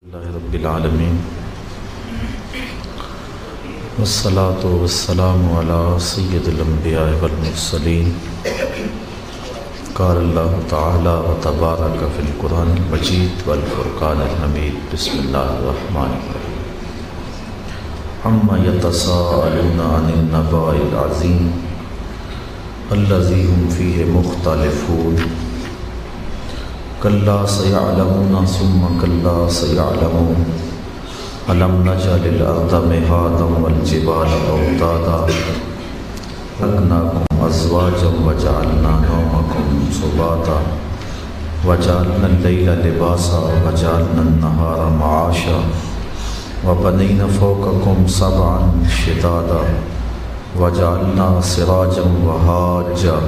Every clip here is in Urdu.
اللہ رب العالمین والصلاة والسلام علی سید الانبیاء والمرسلین قال اللہ تعالی وتبارک فی القرآن المجید والفرقان الحمید بسم اللہ الرحمن الرحیم عما یتساءلون عن النبأ العظیم الذی هم فیہ مختلفون کلا سیعلمون ثم کلا سیعلمون الم نجعل الارض مہادا والجبال اوتادا خلقناکم ازواجا وجعلنا نومکم سباتا وجعلنا اللیل لباسا وجعلنا النہار معاشا وبنینا فوقکم سبعا شدادا وجعلنا سراجا وہاجا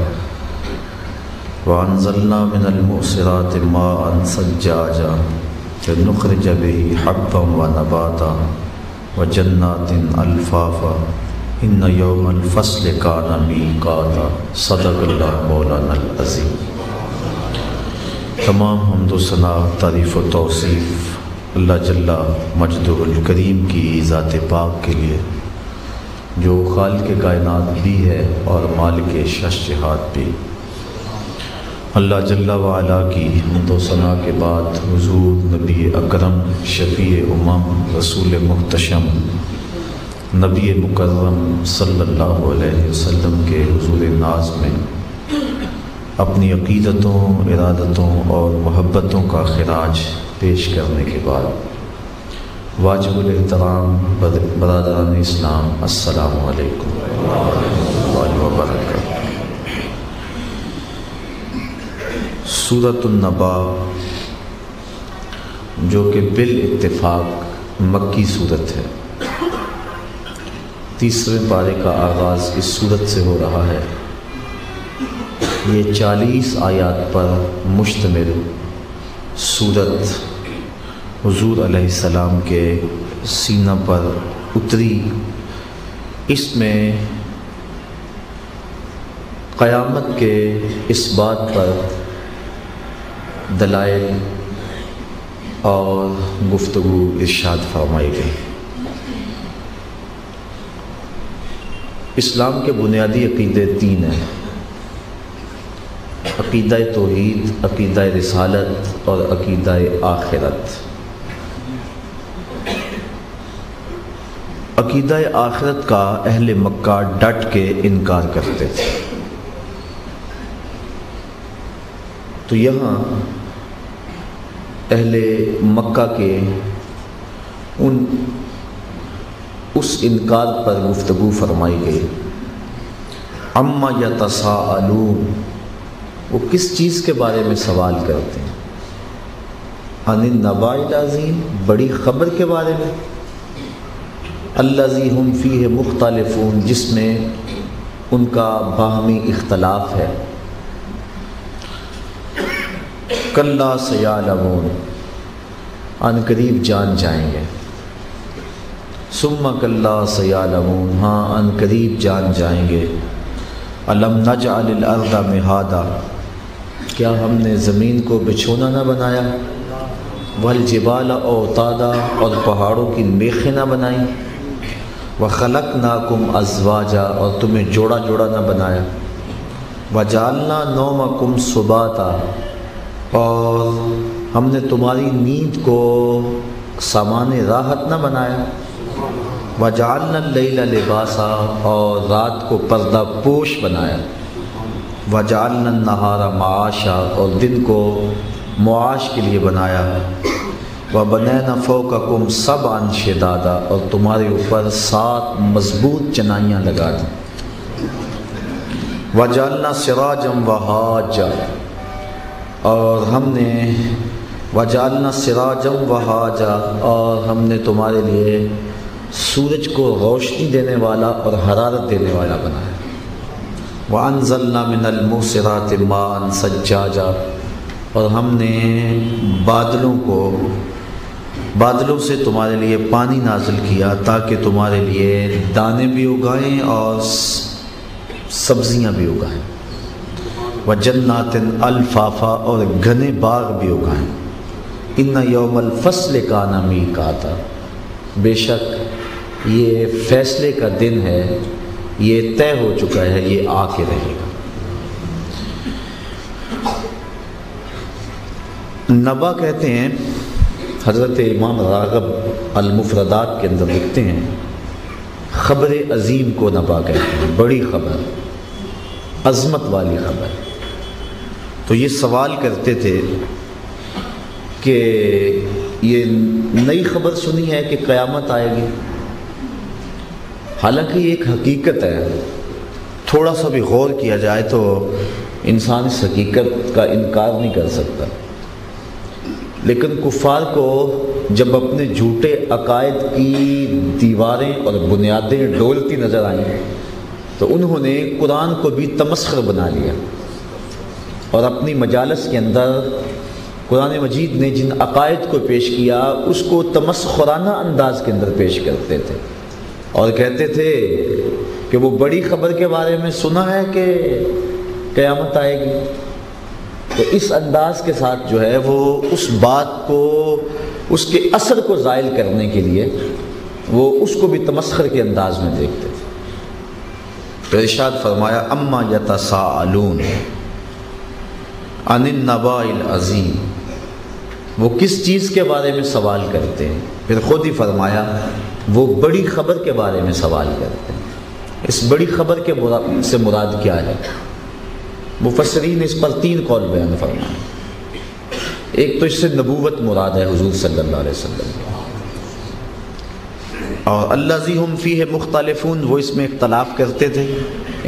وانزلنا من المعصرات ماء ثجاجا لنخرج به حبا ونباتا وجنات الفافا ان یوم الفصل کان میقاتا صدق اللہ مولانا العظیم۔ تمام حمد و ثنا تعریف و توصیف اللہ جل مجدہ الکریم کی ذات پاک کے لیے جو خالق کائنات بھی ہے اور مالک شش جہات بھی۔ اللہ جل وعلا کی حمد و ثنا کے بعد حضور نبی اکرم شفیع امم رسول محتشم نبی مکرم صلی اللہ علیہ وسلم کے حضور ناز میں اپنی عقیدتوں، ارادتوں اور محبتوں کا خراج پیش کرنے کے بعد واجب الاحترام برادران اسلام، السلام علیکم ورحمۃ اللہ وبرکاتہ۔ سورۃ النبا جو کہ بالاتفاق مکی صورت ہے، تیسرے پارے کا آغاز اس صورت سے ہو رہا ہے۔ یہ 40 آیات پر مشتمل صورت حضور علیہ السلام کے سینہ پر اتری۔ اس میں قیامت کے اس بات پر دلائل اور گفتگو ارشاد فرمائی گئی۔ اسلام کے بنیادی عقیدے 3 ہیں: عقیدہ توحید، عقیدہ رسالت اور عقیدہ آخرت۔ عقیدہ آخرت کا اہل مکہ ڈٹ کے انکار کرتے تھے، تو یہاں اہل مکہ کے اس انکار پر گفتگو فرمائی گئی۔ عما یتساءلون، وہ کس چیز کے بارے میں سوال کرتے ہیں؟ عن النبأ العظیم، بڑی خبر کے بارے میں۔ الذی هم فیہ مختلفون، جس میں ان کا باہمی اختلاف ہے۔ کلا سیعلمون، ان قریب جان جائیں گے۔ ثم کلا سیعلمون، ہاں ان قریب جان جائیں گے۔ الم نجعل الارض مہادا، کیا ہم نے زمین کو بچھونا نہ بنایا؟ والجبال اوتادا، اور پہاڑوں کی میخیں نہ بنائیں؟ وخلقناکم ازواجا، اور تمہیں جوڑا جوڑا نہ بنایا؟ وجعلنا نومکم سباتا، اور ہم نے تمہاری نیند کو سامان راحت نہ بنایا؟ وجعلنا اللیل لباسا، اور رات کو پردہ پوش بنایا؟ وجعلنا النہار معاشا، اور دن کو معاش کے لیے بنایا؟ وبنینا فوقکم سبعا شدادا، اور تمہارے اوپر 7 مضبوط چنائیاں لگا دیں؟ وجعلنا سراجا وہاجا، اور ہم نے وجعلنا سراجا وہاجا، اور ہم نے تمہارے لیے سورج کو روشنی دینے والا اور حرارت دینے والا بنایا۔ وانزلنا من المعصرات ماء ثجاجا، اور ہم نے بادلوں سے تمہارے لیے پانی نازل کیا تاکہ تمہارے لیے دانے بھی اگائیں اور سبزیاں بھی اگائیں۔ وجنات الفافا، اور گھنے باغ بھی اگائیں۔ ان یوم الفصل کان میقاتا، بے شک یہ فیصلے کا دن ہے، یہ طے ہو چکا ہے، یہ آ کے رہے گا۔ نبا کہتے ہیں، حضرت امام راغب المفردات کے اندر لکھتے ہیں، خبر عظیم کو نبا کہتے ہیں، بڑی خبر، عظمت والی خبر۔ تو یہ سوال کرتے تھے کہ یہ نئی خبر سنی ہے کہ قیامت آئے گی، حالانکہ یہ ایک حقیقت ہے، تھوڑا سا بھی غور کیا جائے تو انسان اس حقیقت کا انکار نہیں کر سکتا۔ لیکن کفار کو جب اپنے جھوٹے عقائد کی دیواریں اور بنیادیں ڈولتی نظر آئیں تو انہوں نے قرآن کو بھی تمسخر بنا لیا، اور اپنی مجالس کے اندر قرآن مجید نے جن عقائد کو پیش کیا اس کو تمسخرانہ انداز کے اندر پیش کرتے تھے، اور کہتے تھے کہ وہ بڑی خبر کے بارے میں سنا ہے کہ قیامت آئے گی۔ تو اس انداز کے ساتھ جو ہے وہ اس بات کو، اس کے اثر کو زائل کرنے کے لیے وہ اس کو بھی تمسخر کے انداز میں دیکھتے تھے۔ تو ارشاد فرمایا اما یتساءلون عن النباء العظیم، وہ کس چیز کے بارے میں سوال کرتے ہیں؟ پھر خود ہی فرمایا وہ بڑی خبر کے بارے میں سوال کرتے ہیں۔ اس بڑی خبر کے سے مراد کیا ہے؟ مفسرین اس پر 3 قول بیان فرمائے۔ ایک تو اس سے نبوت مراد ہے حضور صلی اللہ علیہ وسلم، اور الذی ہم فیہ مختلفون، وہ اس میں اختلاف کرتے تھے،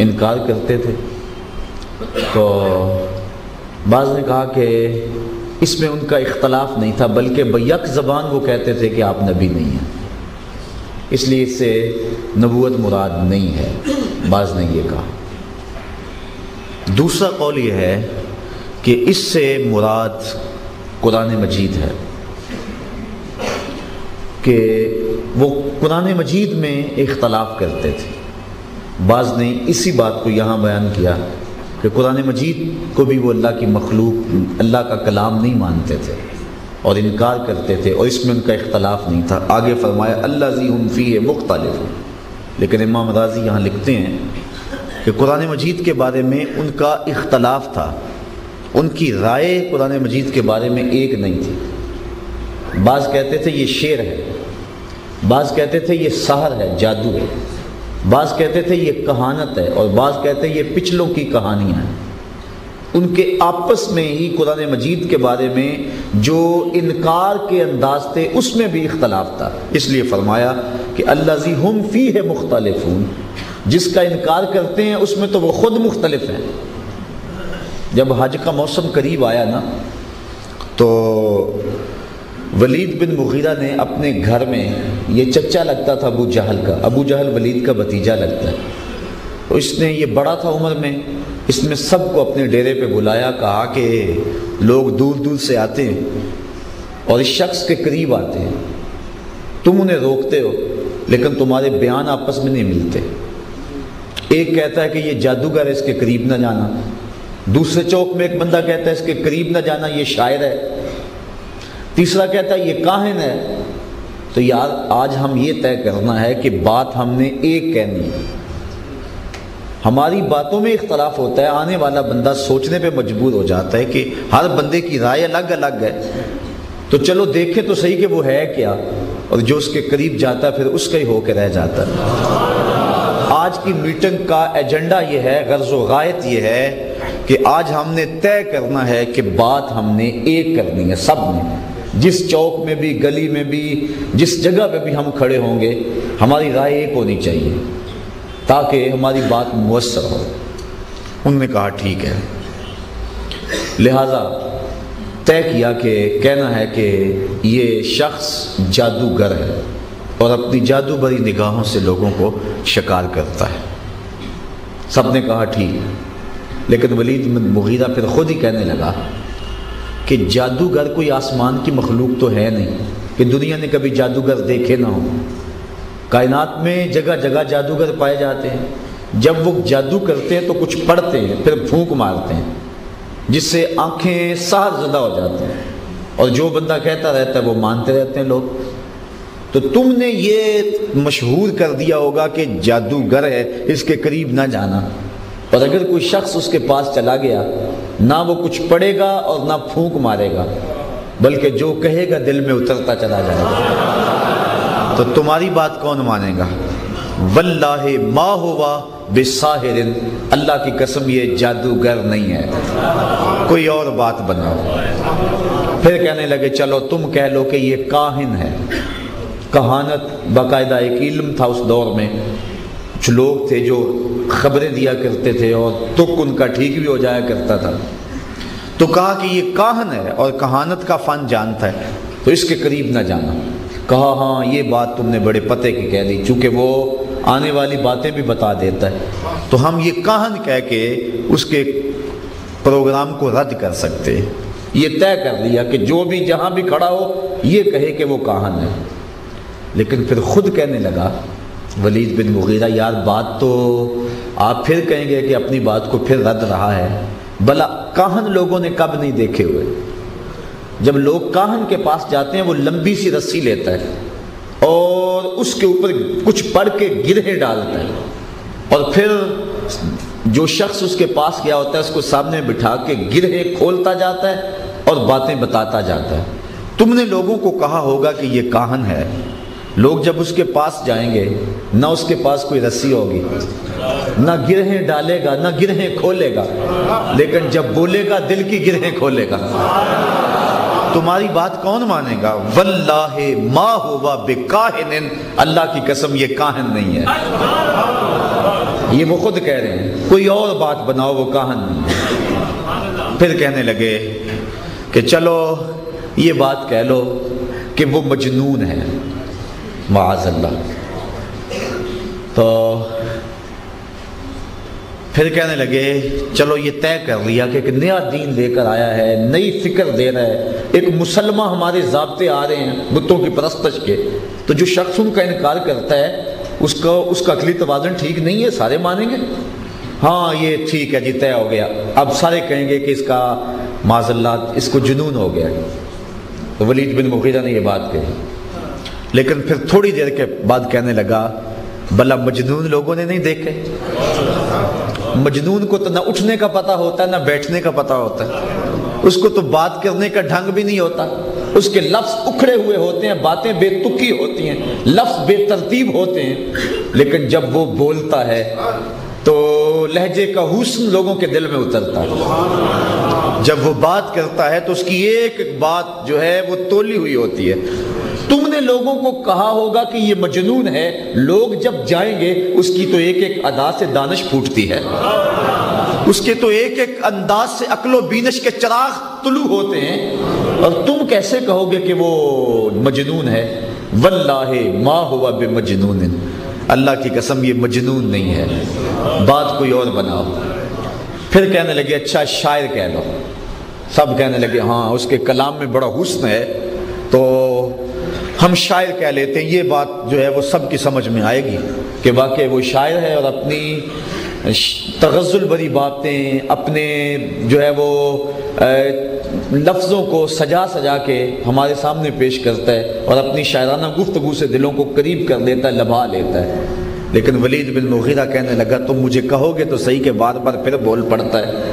انکار کرتے تھے۔ تو بعض نے کہا کہ اس میں ان کا اختلاف نہیں تھا، بلکہ بیک زبان وہ کہتے تھے کہ آپ نبی نہیں ہیں، اس لیے اس سے نبوت مراد نہیں ہے، بعض نے یہ کہا۔ دوسرا قول یہ ہے کہ اس سے مراد قرآن مجید ہے، کہ وہ قرآن مجید میں اختلاف کرتے تھے۔ بعض نے اسی بات کو یہاں بیان کیا کہ قرآن مجید کو بھی وہ اللہ کی مخلوق، اللہ کا کلام نہیں مانتے تھے اور انکار کرتے تھے، اور اس میں ان کا اختلاف نہیں تھا۔ آگے فرمایا الذی ہم فیہ مختلف، لیکن امام راضی یہاں لکھتے ہیں کہ قرآن مجید کے بارے میں ان کا اختلاف تھا، ان کی رائے قرآن مجید کے بارے میں ایک نہیں تھی۔ بعض کہتے تھے یہ شعر ہے، بعض کہتے تھے یہ سحر ہے، جادو ہے، بعض کہتے تھے یہ کہانت ہے، اور بعض کہتے ہیں یہ پچھلوں کی کہانیاں ہیں۔ ان کے آپس میں ہی قرآن مجید کے بارے میں جو انکار کے انداز تھے اس میں بھی اختلاف تھا، اس لیے فرمایا کہ الذی ہم فیہ مختلفون، جس کا انکار کرتے ہیں اس میں تو وہ خود مختلف ہیں۔ جب حج کا موسم قریب آیا نا تو ولید بن مغیرہ نے اپنے گھر میں، یہ چچا لگتا تھا ابو جہل کا، ابو جہل ولید کا بھتیجا لگتا ہے، تو اس نے، یہ بڑا تھا عمر میں، اس نے سب کو اپنے ڈیرے پہ بلایا، کہا کہ لوگ دور دور سے آتے ہیں اور اس شخص کے قریب آتے ہیں، تم انہیں روکتے ہو لیکن تمہارے بیان آپس میں نہیں ملتے۔ ایک کہتا ہے کہ یہ جادوگر ہے، اس کے قریب نہ جانا، دوسرے چوک میں ایک بندہ کہتا ہے اس کے قریب نہ جانا، یہ شاعر ہے، تیسرا کہتا ہے یہ کاہن ہے۔ تو یار آج ہم یہ طے کرنا ہے کہ بات ہم نے ایک کہنی ہے، ہماری باتوں میں اختلاف ہوتا ہے، آنے والا بندہ سوچنے پہ مجبور ہو جاتا ہے کہ ہر بندے کی رائے الگ الگ ہے، تو چلو دیکھیں تو صحیح کہ وہ ہے کیا، اور جو اس کے قریب جاتا ہے پھر اس کا ہی ہو کے رہ جاتا ہے۔ آج کی میٹنگ کا ایجنڈا یہ ہے، غرض و غایت یہ ہے کہ آج ہم نے طے کرنا ہے کہ بات ہم نے ایک کرنی ہے، سب نے، جس چوک میں بھی، گلی میں بھی، جس جگہ پہ بھی ہم کھڑے ہوں گے، ہماری رائے ایک ہونی چاہیے تاکہ ہماری بات مؤثر ہو۔ انہوں نے کہا ٹھیک ہے، لہذا طے کیا کہ کہنا ہے کہ یہ شخص جادوگر ہے اور اپنی جادو بری نگاہوں سے لوگوں کو شکار کرتا ہے۔ سب نے کہا ٹھیک، لیکن ولید بن مغیرہ پھر خود ہی کہنے لگا کہ جادوگر کوئی آسمان کی مخلوق تو ہے نہیں کہ دنیا نے کبھی جادوگر دیکھے نہ ہو، کائنات میں جگہ جگہ جادوگر پائے جاتے ہیں، جب وہ جادو کرتے ہیں تو کچھ پڑھتے ہیں پھر پھونک مارتے ہیں جس سے آنکھیں سحر زدہ ہو جاتی ہیں، اور جو بندہ کہتا رہتا ہے وہ مانتے رہتے ہیں لوگ. تو تم نے یہ مشہور کر دیا ہوگا کہ جادوگر ہے، اس کے قریب نہ جانا. اور اگر کوئی شخص اس کے پاس چلا گیا، نہ وہ کچھ پڑھے گا اور نہ پھونک مارے گا، بلکہ جو کہے گا دل میں اترتا چلا جائے گا. تو تمہاری بات کون مانے گا؟ واللہ ما ہوا بساحر، اللہ کی قسم یہ جادوگر نہیں ہے، کوئی اور بات بناؤ. پھر کہنے لگے چلو تم کہہ لو کہ یہ کاہن ہے. کہانت باقاعدہ ایک علم تھا اس دور میں. کچھ لوگ تھے جو خبریں دیا کرتے تھے اور تک ان کا ٹھیک بھی ہو جایا کرتا تھا. تو کہا کہ یہ کاہن ہے اور کہانت کا فن جانتا ہے، تو اس کے قریب نہ جانا. کہا ہاں یہ بات تم نے بڑے پتے کی کہہ دی، چونکہ وہ آنے والی باتیں بھی بتا دیتا ہے، تو ہم یہ کاہن کہہ کے اس کے پروگرام کو رد کر سکتے. یہ طے کر لیا کہ جو بھی جہاں بھی کھڑا ہو یہ کہے کہ وہ کاہن ہے. لیکن پھر خود کہنے لگا ولید بن مغیرہ، یار بات تو آپ پھر کہیں گے کہ اپنی بات کو پھر رد رہا ہے. بھلا کاہن لوگوں نے کب نہیں دیکھے ہوئے؟ جب لوگ کاہن کے پاس جاتے ہیں وہ لمبی سی رسی لیتا ہے اور اس کے اوپر کچھ پڑھ کے گرہیں ڈالتا ہے، اور پھر جو شخص اس کے پاس گیا ہوتا ہے اس کو سامنے بٹھا کے گرہیں کھولتا جاتا ہے اور باتیں بتاتا جاتا ہے. تم نے لوگوں کو کہا ہوگا کہ یہ کاہن ہے. لوگ جب اس کے پاس جائیں گے، نہ اس کے پاس کوئی رسی ہوگی، نہ گرہیں ڈالے گا، نہ گرہیں کھولے گا، لیکن جب بولے گا دل کی گرہیں کھولے گا. تمہاری بات کون مانے گا؟ واللہ ما ہوا بکاہن، اللہ کی قسم یہ کاہن نہیں ہے. یہ وہ خود کہہ رہے ہیں، کوئی اور بات بناؤ، وہ کاہن نہیں. پھر کہنے لگے کہ چلو یہ بات کہہ لو کہ وہ مجنون ہے، معاذ اللہ. تو پھر کہنے لگے چلو یہ طے کر لیا کہ ایک نیا دین لے کر آیا ہے، نئی فکر دے رہا ہے، ایک مسلمہ ہمارے ضابطے آ رہے ہیں بتوں کی پرستش کے. تو جو شخص ان کا انکار کرتا ہے اس کا عقلی توازن ٹھیک نہیں ہے، سارے مانیں گے ہاں یہ ٹھیک ہے جی طے ہو گیا. اب سارے کہیں گے کہ اس کا معاذ اللہ اس کو جنون ہو گیا. تو ولید بن مغیرہ نے یہ بات کہی، لیکن پھر تھوڑی دیر کے بعد کہنے لگا بھلا مجنون لوگوں نے نہیں دیکھے؟ مجنون کو تو نہ اٹھنے کا پتہ ہوتا ہے نہ بیٹھنے کا پتہ ہوتا ہے، اس کو تو بات کرنے کا ڈھنگ بھی نہیں ہوتا، اس کے لفظ اکھڑے ہوئے ہوتے ہیں، باتیں بے تکی ہوتی ہیں، لفظ بے ترتیب ہوتے ہیں. لیکن جب وہ بولتا ہے تو لہجے کا حسن لوگوں کے دل میں اترتا ہے. جب وہ بات کرتا ہے تو اس کی ایک ایک بات جو ہے وہ تولی ہوئی ہوتی ہے. تم نے لوگوں کو کہا ہوگا کہ یہ مجنون ہے، لوگ جب جائیں گے اس کی تو ایک ایک ادا سے دانش پھوٹتی ہے، اس کے تو ایک ایک انداز سے عقل و بینش کے چراغ طلوع ہوتے ہیں، اور تم کیسے کہو گے کہ وہ مجنون ہے؟ واللہ ما ہوا بمجنون، اللہ کی قسم یہ مجنون نہیں ہے، بات کوئی اور بناؤ. پھر کہنے لگے اچھا شاعر کہہ لو. سب کہنے لگے ہاں اس کے کلام میں بڑا حسن ہے تو ہم شاعر کہہ لیتے ہیں. یہ بات جو ہے وہ سب کی سمجھ میں آئے گی کہ واقعی وہ شاعر ہے اور اپنی تغزل بری باتیں، اپنے جو ہے وہ لفظوں کو سجا سجا کے ہمارے سامنے پیش کرتا ہے اور اپنی شاعرانہ گفتگو سے دلوں کو قریب کر لیتا ہے، لبھا لیتا ہے. لیکن ولید بن مغیرہ کہنے لگا تم مجھے کہو گے تو صحیح کہ بار بار پھر بول پڑتا ہے.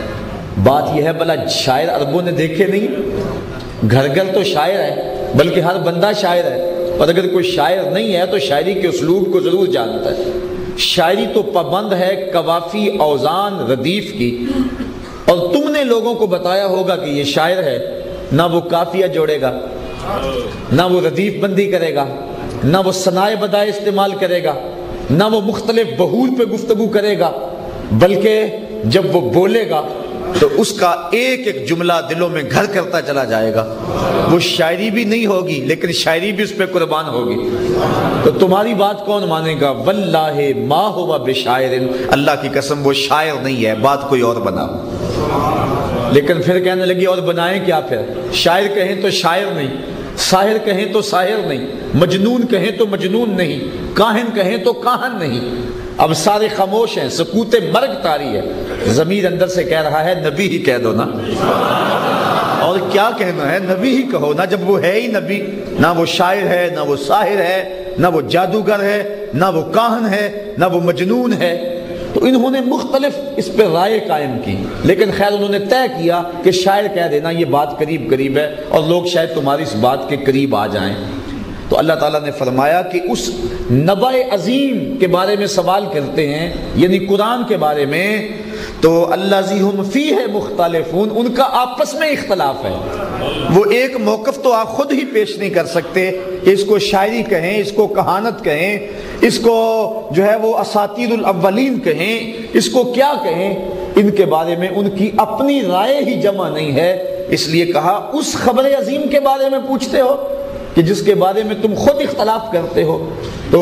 بات یہ ہے بھلا شاعر عربوں نے دیکھے نہیں؟ گھر گھر تو شاعر ہے، بلکہ ہر بندہ شاعر ہے، اور اگر کوئی شاعر نہیں ہے تو شاعری کے اسلوب کو ضرور جانتا ہے. شاعری تو پابند ہے قوافی اوزان ردیف کی، اور تم نے لوگوں کو بتایا ہوگا کہ یہ شاعر ہے، نہ وہ قافیہ جوڑے گا، نہ وہ ردیف بندی کرے گا، نہ وہ ثنائے بدائے استعمال کرے گا، نہ وہ مختلف بحول پہ گفتگو کرے گا، بلکہ جب وہ بولے گا تو اس کا ایک ایک جملہ دلوں میں گھر کرتا چلا جائے گا. وہ شاعری بھی نہیں ہوگی لیکن شاعری بھی اس پہ قربان ہوگی. تو تمہاری بات کون مانے گا؟ واللہ ما ہوا بشاعر، اللہ کی قسم وہ شاعر نہیں ہے، بات کوئی اور بناؤ. لیکن پھر کہنے لگی اور بنائیں کیا؟ پھر شاعر کہیں تو شاعر نہیں، ساحر کہیں تو ساحر نہیں، مجنون کہیں تو مجنون نہیں، کاہن کہیں تو کاہن نہیں. اب سارے خاموش ہیں، سکوت مرگ طاری ہے. ضمیر اندر سے کہہ رہا ہے نبی ہی کہہ دو نا. اور کیا کہنا ہے، نبی ہی کہو نا، جب وہ ہے ہی نبی، نہ وہ شاعر ہے، نہ وہ ساحر ہے، نہ وہ جادوگر ہے، نہ وہ کاہن ہے، نہ وہ مجنون ہے۔ تو انہوں نے مختلف اس پہ رائے قائم کی، لیکن خیر انہوں نے طے کیا کہ شاعر کہہ دینا یہ بات قریب قریب ہے اور لوگ شاید تمہاری اس بات کے قریب آ جائیں۔ تو اللہ تعالیٰ نے فرمایا کہ اس نبأ عظیم کے بارے میں سوال کرتے ہیں، یعنی قرآن کے بارے میں، تو الذی ہم فیہ مختلفون، ان کا آپس میں اختلاف ہے۔ وہ ایک موقف تو آپ خود ہی پیش نہیں کر سکتے کہ اس کو شاعری کہیں، اس کو کہانت کہیں، اس کو جو ہے وہ اساطیر الاولین کہیں، اس کو کیا کہیں، ان کے بارے میں ان کی اپنی رائے ہی جمع نہیں ہے۔ اس لیے کہا اس خبر عظیم کے بارے میں پوچھتے ہو کہ جس کے بارے میں تم خود اختلاف کرتے ہو۔ تو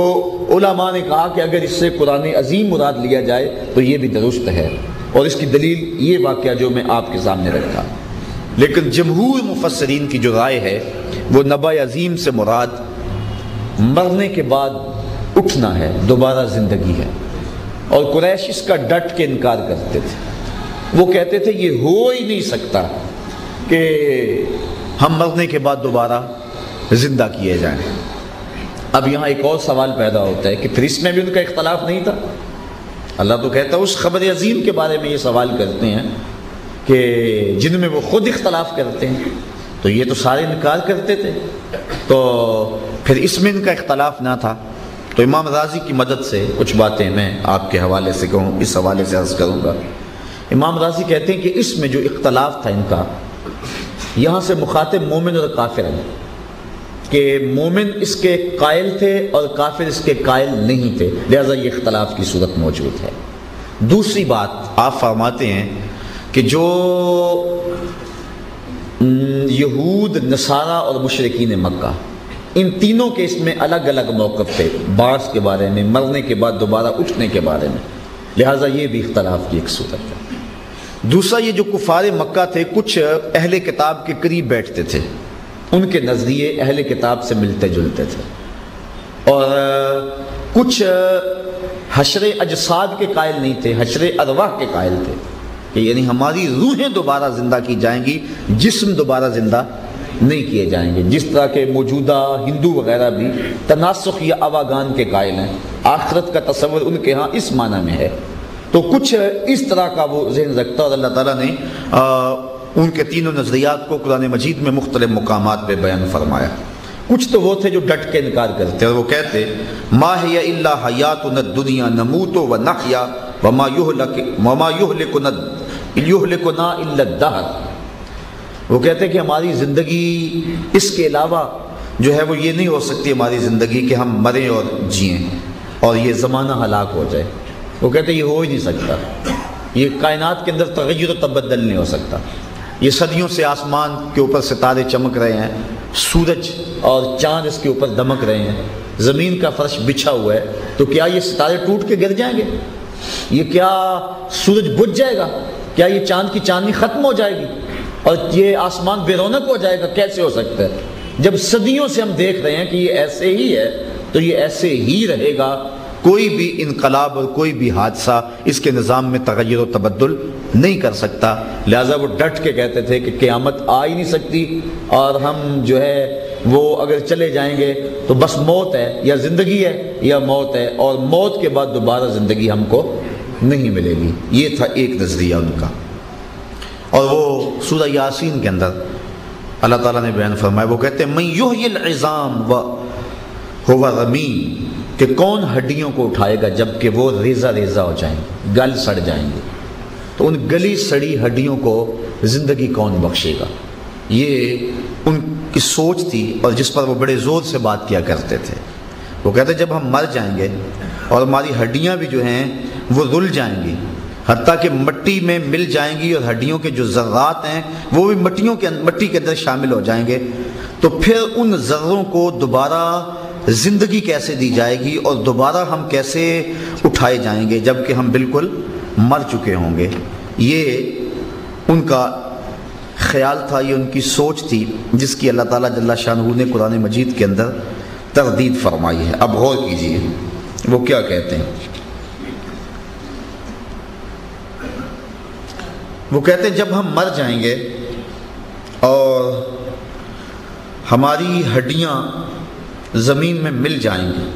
علماء نے کہا کہ اگر اس سے قرآن عظیم مراد لیا جائے تو یہ بھی درست ہے، اور اس کی دلیل یہ واقعہ جو میں آپ کے سامنے رکھا۔ لیکن جمہور مفسرین کی جو رائے ہے وہ نبأ عظیم سے مراد مرنے کے بعد اٹھنا ہے، دوبارہ زندگی ہے، اور قریش اس کا ڈٹ کے انکار کرتے تھے۔ وہ کہتے تھے یہ ہو ہی نہیں سکتا کہ ہم مرنے کے بعد دوبارہ زندہ کیے جائیں۔ اب یہاں ایک اور سوال پیدا ہوتا ہے کہ پھر اس میں بھی ان کا اختلاف نہیں تھا؟ اللہ تو کہتا ہے اس خبر عظیم کے بارے میں یہ سوال کرتے ہیں کہ جن میں وہ خود اختلاف کرتے ہیں، تو یہ تو سارے انکار کرتے تھے، تو پھر اس میں ان کا اختلاف نہ تھا۔ تو امام رازی کی مدد سے کچھ باتیں میں آپ کے حوالے سے کہوں، اس حوالے سے عرض کروں گا۔ امام رازی کہتے ہیں کہ اس میں جو اختلاف تھا ان کا، یہاں سے مخاطب مومن اور کافر ہیں، کہ مومن اس کے قائل تھے اور کافر اس کے قائل نہیں تھے، لہذا یہ اختلاف کی صورت موجود ہے۔ دوسری بات آپ فرماتے ہیں کہ جو یہود، نصارہ اور مشرکین مکہ، ان تینوں کے اس میں الگ الگ موقف تھے، بعث کے بارے میں، مرنے کے بعد دوبارہ اٹھنے کے بارے میں، لہذا یہ بھی اختلاف کی ایک صورت ہے۔ دوسرا یہ جو کفار مکہ تھے، کچھ اہل کتاب کے قریب بیٹھتے تھے، ان کے نظریے اہل کتاب سے ملتے جلتے تھے، اور کچھ حشر اجساد کے قائل نہیں تھے، حشر ارواح کے قائل تھے، کہ یعنی ہماری روحیں دوبارہ زندہ کی جائیں گی، جسم دوبارہ زندہ نہیں کیے جائیں گے، جس طرح کے موجودہ ہندو وغیرہ بھی تناسخ یا اواگان کے قائل ہیں، آخرت کا تصور ان کے ہاں اس معنی میں ہے۔ تو کچھ اس طرح کا وہ ذہن رکھتا، اور اللہ تعالیٰ نے ان کے تینوں نظریات کو قرآن مجید میں مختلف مقامات پہ بیان فرمایا۔ کچھ تو وہ تھے جو ڈٹ کے انکار کرتے، اور وہ کہتے ما ہی الا حیاتنا الدنیا نموت و نحیا وما یہلکنا الا الدہر۔ وہ کہتے ہیں کہ ہماری زندگی اس کے علاوہ جو ہے وہ یہ نہیں ہو سکتی، ہماری زندگی کہ ہم مریں اور جئیں اور یہ زمانہ ہلاک ہو جائے۔ وہ کہتے ہیں یہ ہو ہی نہیں سکتا، یہ کائنات کے اندر تغیر و تبدل نہیں ہو سکتا، یہ صدیوں سے آسمان کے اوپر ستارے چمک رہے ہیں، سورج اور چاند اس کے اوپر دمک رہے ہیں، زمین کا فرش بچھا ہوا ہے، تو کیا یہ ستارے ٹوٹ کے گر جائیں گے؟ یہ کیا سورج بجھ جائے گا؟ کیا یہ چاند کی چاندنی ختم ہو جائے گی اور یہ آسمان بے رونق ہو جائے گا؟ کیسے ہو سکتا ہے؟ جب صدیوں سے ہم دیکھ رہے ہیں کہ یہ ایسے ہی ہے تو یہ ایسے ہی رہے گا۔ کوئی بھی انقلاب اور کوئی بھی حادثہ اس کے نظام میں تغیر و تبدل نہیں کر سکتا، لہٰذا وہ ڈٹ کے کہتے تھے کہ قیامت آ ہی نہیں سکتی، اور ہم جو ہے وہ اگر چلے جائیں گے تو بس موت ہے، یا زندگی ہے یا موت ہے، اور موت کے بعد دوبارہ زندگی ہم کو نہیں ملے گی۔ یہ تھا ایک نظریہ ان کا، اور وہ سورہ یاسین کے اندر اللہ تعالیٰ نے بیان فرمایا، وہ کہتے ہیں من یحیی العظام وهو رمیم، کہ کون ہڈیوں کو اٹھائے گا جب کہ وہ ریزہ ریزہ ہو جائیں گے، گل سڑ جائیں گے، تو ان گلی سڑی ہڈیوں کو زندگی کون بخشے گا؟ یہ ان کی سوچ تھی، اور جس پر وہ بڑے زور سے بات کیا کرتے تھے۔ وہ کہتے جب ہم مر جائیں گے اور ہماری ہڈیاں بھی جو ہیں وہ رل جائیں گی، حتیٰ کہ مٹی میں مل جائیں گی، اور ہڈیوں کے جو ذرات ہیں وہ بھی مٹی کے اندر شامل ہو جائیں گے، تو پھر ان ذروں کو دوبارہ زندگی کیسے دی جائے گی، اور دوبارہ ہم کیسے اٹھائے جائیں گے جب کہ ہم بالکل مر چکے ہوں گے؟ یہ ان کا خیال تھا، یہ ان کی سوچ تھی، جس کی اللہ تعالیٰ جل شانہ نے قرآن مجید کے اندر تردید فرمائی ہے۔ اب غور کیجیے وہ کیا کہتے ہیں۔ وہ کہتے ہیں جب ہم مر جائیں گے اور ہماری ہڈیاں زمین میں مل جائیں گی.